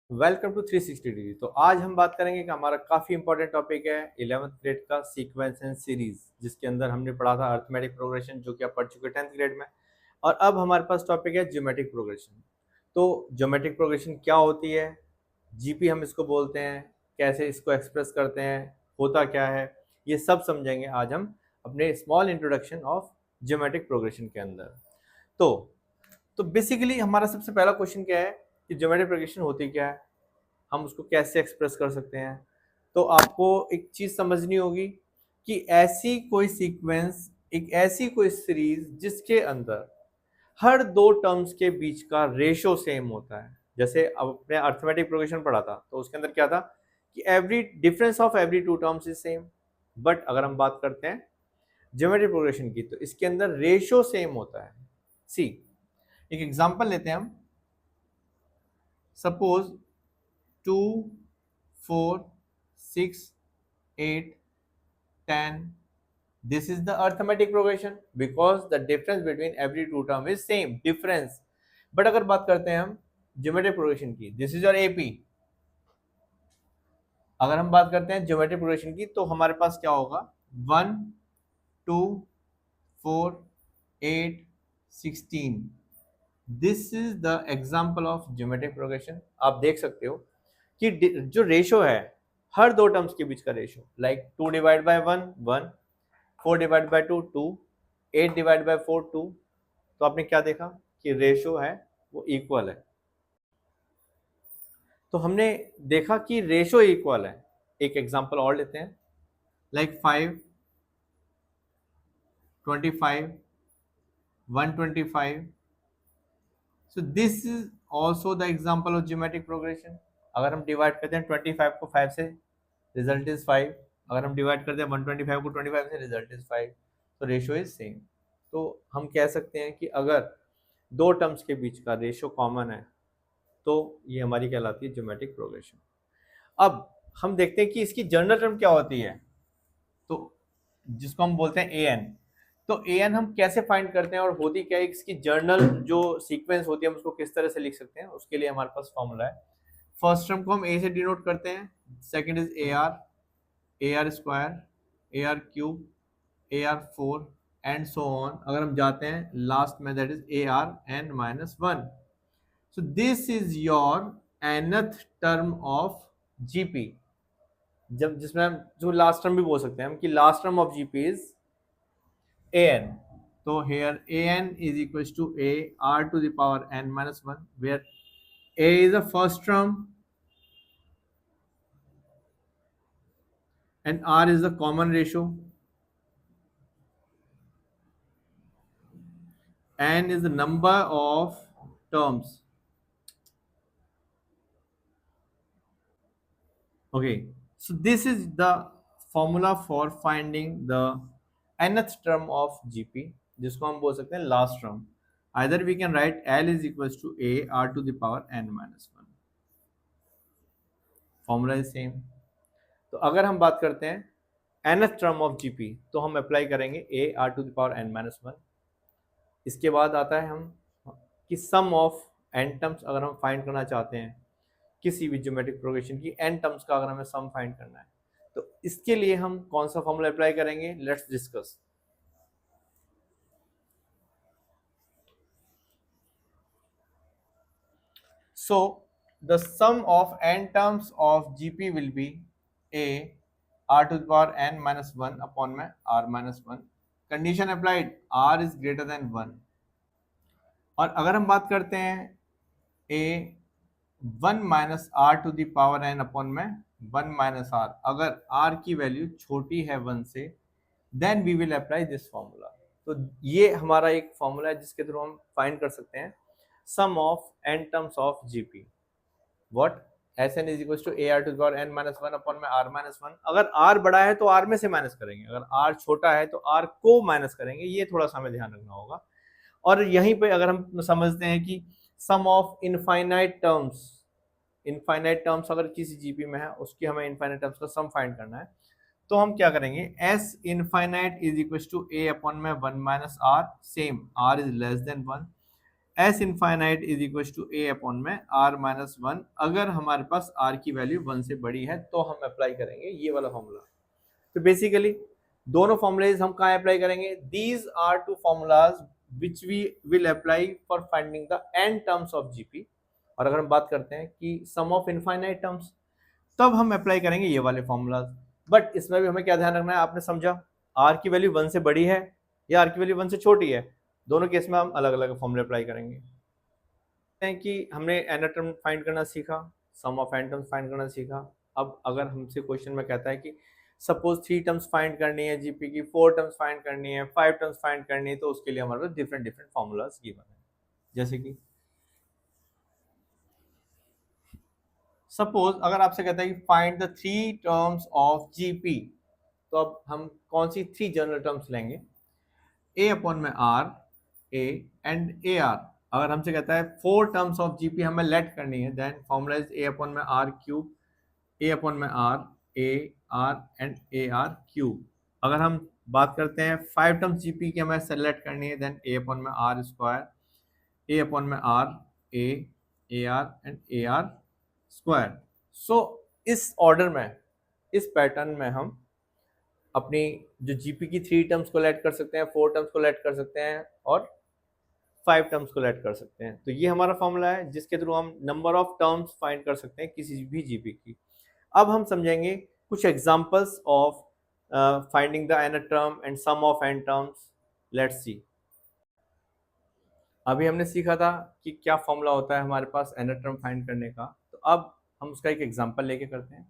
Welcome to 360 degree. तो आज हम बात करेंगे कि हमारा काफ़ी इंपॉर्टेंट टॉपिक है 11th ग्रेड का सीक्वेंस एंड सीरीज, जिसके अंदर हमने पढ़ा था अर्थमेटिक प्रोग्रेशन, जो कि आप पढ़ चुके 10th ग्रेड में। और अब हमारे पास टॉपिक है ज्योमेट्रिक प्रोग्रेशन। तो ज्योमेट्रिक प्रोग्रेशन क्या होती है, जीपी हम इसको बोलते हैं, कैसे इसको एक्सप्रेस करते हैं, होता क्या है, ये सब समझेंगे आज हम अपने small introduction of geometric progression के अंदर। तो तो बेसिकली हमारा सबसे पहला क्वेश्चन क्या है कि ज्योमेट्रिक प्रोग्रेशन होती क्या है, हम उसको कैसे एक्सप्रेस कर सकते हैं। तो आपको एक चीज समझनी होगी कि ऐसी कोई सीक्वेंस, एक ऐसी कोई सीरीज जिसके अंदर हर दो टर्म्स के बीच का रेशो सेम होता है। जैसे अब अपने अर्थमेटिक प्रोग्रेशन पढ़ा था, तो उसके अंदर क्या था कि every difference of every two terms is same. But अगर हम बात करते हैं ज्योमेट्रिक प्रोग्रेशन की, तो इसके अंदर रेशो सेम होता है। सी, एक एग्जांपल लेते हैं हम। Suppose 2, 4, 6, 8, 10. This is the arithmetic progression because the difference between every two term is same difference. But अगर बात करते हैं हम ज्योमेट्रिक प्रोग्रेशन की, दिस इज योर एपी। अगर हम बात करते हैं ज्योमेट्रिक प्रोग्रेशन की, तो हमारे पास क्या होगा, 1, 2, 4, 8, 16। This is the example of geometric progression. आप देख सकते हो कि जो रेशो है हर दो टर्म्स के बीच का ratio, like 2 divide by 1 1, 4 divide by 2 2, 8 divide by 4 2। तो आपने क्या देखा कि रेशो है वो इक्वल है। तो हमने देखा कि रेशो इक्वल है। एक एग्जांपल और लेते हैं, like 5, 25, 125। So this is also the example of geometric progression. अगर हम डिवाइड करते हैं 25 को 5 से, रिजल्ट इज 5। अगर हम डिवाइड करते हैं 125 को 25 से, रिजल्ट इज 5। तो रेशो इज सेम। तो हम कह सकते हैं कि अगर दो टर्म्स के बीच का रेशो कॉमन है, तो ये हमारी कहलाती है ज्योमेट्रिक प्रोग्रेशन। अब हम देखते हैं कि इसकी जनरल टर्म क्या होती है, तो जिसको हम बोलते हैं ए एन। तो ए एन हम कैसे फाइंड करते हैं और होती क्या है, इसकी जर्नल जो सीक्वेंस होती है हम उसको किस तरह से लिख सकते हैं, उसके लिए हमारे पास फॉर्मूला है। फर्स्ट टर्म को हम ए से डिनोट करते हैं, second is a r square, a r cube, a r four and so on. अगर हम जाते हैं लास्ट में, that is a r n minus one. So this is your nth term of GP. जब जिसमें हम जो लास्ट टर्म भी बोल सकते हैं हम कि last term of GP is a n. तो here a n is equal to a r to the power n minus one, where a is the first term and r is the common ratio, n is the number of terms. Okay, so this is the formula for finding the nth term of gp, जिसको हम बोल सकते हैं last term. either we can write l is equals to a r to the power n minus 1, formula is same. तो अगर हम बात करते हैं nth टर्म ऑफ जीपी, तो हम अप्लाई करेंगे a r to the power n minus 1। इसके बाद आता है हम कि सम ऑफ n टर्म्स अगर हम फाइंड करना चाहते हैं किसी भी ज्योमेट्रिक प्रोग्रेशन की n टर्म्स का, अगर हमें सम फाइंड करना है, तो इसके लिए हम कौन सा फॉर्मूला अप्लाई करेंगे, let's discuss. So the sum of n terms of gp will be a r to the power n minus 1 upon में r minus 1। Condition applied, r is greater than 1। और अगर हम बात करते हैं a 1 minus r to the power n upon में 1 minus r, अगर r की वैल्यू छोटी है 1 से, then we will apply this formula. तो ये हमारा एक फॉर्मूला है जिसके थ्रू हम फाइंड कर सकते हैं sum of n terms of GP. What, S n is equal to a r to the power n minus one upon में आर माइनस वन। अगर r बड़ा है तो r में से माइनस करेंगे, अगर r छोटा है तो r को माइनस करेंगे। ये थोड़ा सा हमें ध्यान रखना होगा। और यहीं पे अगर हम समझते हैं कि sum of infinite terms, infinite terms अगर किसी जीपी में है, उसकी हमें इनफाइनाइट टर्म्स का सम फाइंड करना है, तो हम क्या करेंगे, S infinite is equal to a upon में 1 minus r, same r is less than 1। S infinite is equal to a upon में आर माइनस वन। अगर हमारे पास आर की वैल्यू 1 से बड़ी है तो हम अप्लाई करेंगे ये वाला फॉर्मूला। तो बेसिकली दोनों फॉर्मूलेज हम कहाँ अप्लाई करेंगे? These are two formulas which we will apply for finding the n terms of GP. और अगर हम बात करते हैं कि सम ऑफ इनफाइनाइट टर्म्स, तब हम अप्लाई करेंगे ये वाले फॉर्मूलाज। बट इसमें भी हमें क्या ध्यान रखना है, आपने समझा, आर की वैल्यू 1 से बड़ी है या आर की वैल्यू 1 से छोटी है, दोनों केस में हम अलग अलग फॉर्मूले अप्लाई करेंगे। कि हमने एन टर्म फाइंड करना सीखा, सम ऑफ एन टर्म्स फाइंड करना सीखा। अब अगर हमसे क्वेश्चन में कहता है कि सपोज 3 टर्म्स फाइंड करनी है जीपी की, 4 टर्म्स फाइंड करनी है, 5 टर्म्स फाइंड करनी है, तो उसके लिए हमारे पास डिफरेंट डिफरेंट फॉर्मूलाज गिवन है। जैसे कि सपोज अगर आपसे कहता है कि find the 3 terms of GP, तो अब हम कौन सी 3 जनरल टर्म्स लेंगे? ए अपॉन में r, a and a r. अगर हमसे कहता है 4 टर्म्स ऑफ जीपी हमें लेट करनी है, then formula is a upon में आर क्यूब, ए अपॉन में r, a r and a r cube. अगर हम बात करते हैं 5 टर्म्स जीपी की हमें सेलेक्ट करनी है, देन ए अपॉन में आर स्क्वायर, ए अपॉन में r, a r and a r square. So इस ऑर्डर में, इस पैटर्न में हम अपनी जो जीपी की 3 टर्म्स को लेट कर सकते हैं, 4 टर्म्स को लेट कर सकते हैं और 5 टर्म्स को लेट कर सकते हैं। तो ये हमारा फॉर्मूला है जिसके थ्रू हम नंबर ऑफ टर्म्स फाइंड कर सकते हैं किसी भी जीपी की। अब हम समझेंगे कुछ examples of finding the n term and sum of n terms. Let's see. अभी हमने सीखा था कि क्या फॉर्मूला होता है हमारे पास एन टर्म फाइंड करने का, तो अब हम उसका एक एग्जांपल लेके करते हैं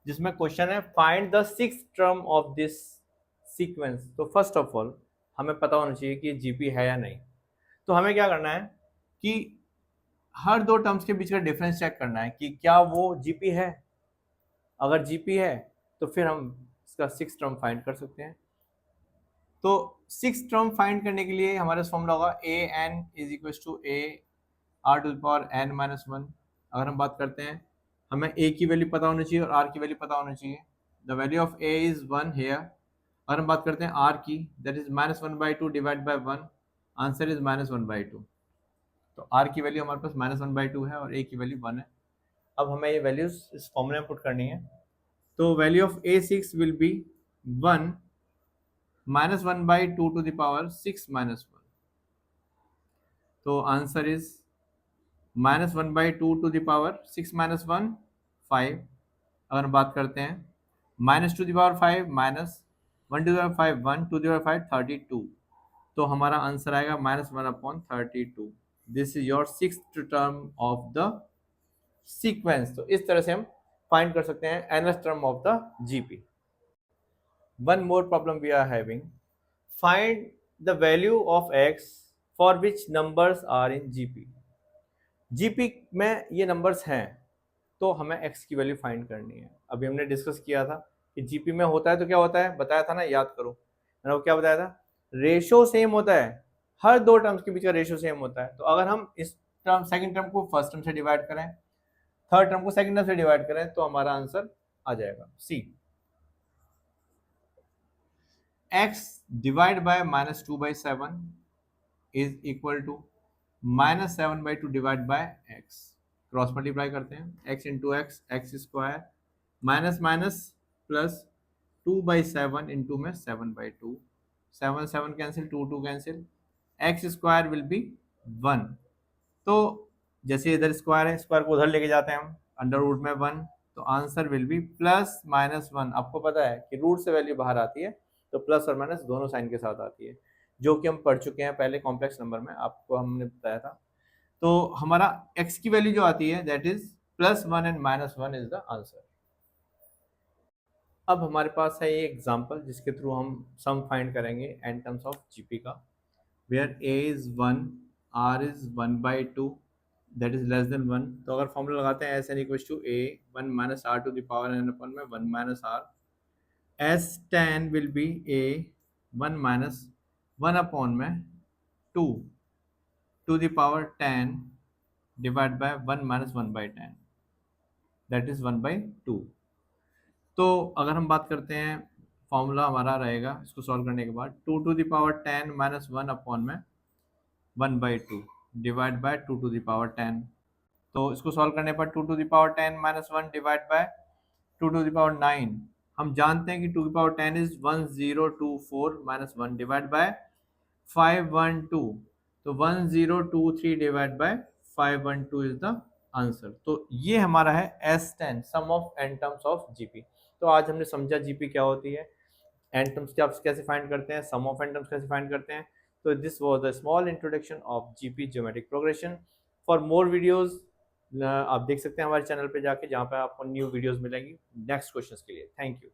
जिसमें क्वेश्चन है find the 6th term of this sequence. तो फर्स्ट ऑफ ऑल हमें पता होना चाहिए कि जीपी है या नहीं। तो हमें क्या करना है कि हर 2 टर्म्स के बीच का डिफरेंस चेक करना है कि क्या वो जीपी है। अगर जीपी है तो फिर हम इसका 6th टर्म फाइंड कर सकते हैं। तो 6th टर्म फाइंड करने के लिए हमारे पास फॉर्मूला होगा a n is equal to a r to the power n minus one. अगर हम बात करते हैं, हमें ए की वैल्यू पता होनी चाहिए और आर की वैल्यू पता होनी चाहिए। The value of a is 1 here. अगर हम बात करते हैं आर की, that is -1/2 divide by 1, answer is -1/2। तो आर की वैल्यू हमारे पास -1/2 है और ए की वैल्यू 1 है। अब हमें ये वैल्यूज इस फॉर्मूले में पुट करनी है। तो value of a6 will be 1 -1/2 to the power 6 -1। तो answer is -1/2 to the power 6 -1 5। अगर हम बात करते हैं -2 to the power 5 -1 to the power 5 1 to the power 5 32। तो हमारा आंसर आएगा -1/32। This is your 6th term of the sequence. तो इस तरह से हम फाइंड कर सकते हैं nth term of the GP. One more problem we are having. Find the value of x for which numbers are in GP. GP में ये नंबर्स हैं तो हमें x की वैल्यू फाइंड करनी है। अभी हमने डिस्कस किया था कि GP में होता है तो क्या होता है, बताया था ना, याद करो मैंने वो क्या बताया था, रेशो सेम होता है। हर 2 टर्म्स के बीच का रेशो सेम होता है। तो अगर हम इस टर्म सेकंड टर्म को फर्स्ट टर्म से डिवाइड करें, थर्ड टर्म को सेकंड टर्म से डिवाइड करें, तो हमारा आंसर आ जाएगा सी। x divided by -2/7 is equal to -7/2 divided by x। Cross multiply करते हैं, x into x, x square, minus minus plus 2/7 into में 7/2, 7 7 cancel, 2 2 cancel, x square will be 1। तो जैसे इधर स्क्वायर है, स्क्वायर को उधर लेके जाते हैं हम, अंडर रूट में 1, तो आंसर विल बी +-1। आपको पता है कि रूट से वैल्यू बाहर आती है तो प्लस और माइनस दोनों साइन के साथ आती है, जो कि हम पढ़ चुके हैं पहले कॉम्प्लेक्स नंबर में, आपको हमने बताया था। तो हमारा x की वैल्यू जो आती है that is +1 and -1 is the answer. अब हमारे पास है ये एग्जांपल जिसके थ्रू हम सम फाइंड करेंगे एन टर्म्स ऑफ जीपी का, where a is 1, r is 1/2, that is less than 1। तो अगर फॉर्मूला लगाते हैं S n equal to a 1 minus r to the power n upon में 1 minus r, S10 will be a 1 minus 1 upon में 2 to the power 10 divided by 1 minus 1/10, that is 1/2। तो अगर हम बात करते हैं, फॉर्मूला हमारा रहेगा इसको सॉल्व करने के बाद 2 to the power 10 minus 1 upon में 1/2। Divide by 2 to the power 10। तो इसको सॉल्व करने पर 2 to the power 10 minus 1 divide by 2 to the power 9। हम जानते हैं कि 2 की power 10 is 1024 minus 1 divide by 512। तो 1023 divide by 512 is the answer. तो ये हमारा है S10 sum of n terms of GP. तो आज हमने समझा जीपी क्या होती है, एन टर्म्स कैसे फाइंड करते हैं, सम ऑफ एन टर्म्स कैसे फाइंड करते हैं। तो this was the small introduction of GP geometric progression. For more videos आप देख सकते हैं हमारे चैनल पे जाके, जहाँ पे आपको न्यू वीडियोस मिलेंगी नेक्स्ट क्वेश्चंस के लिए। Thank you.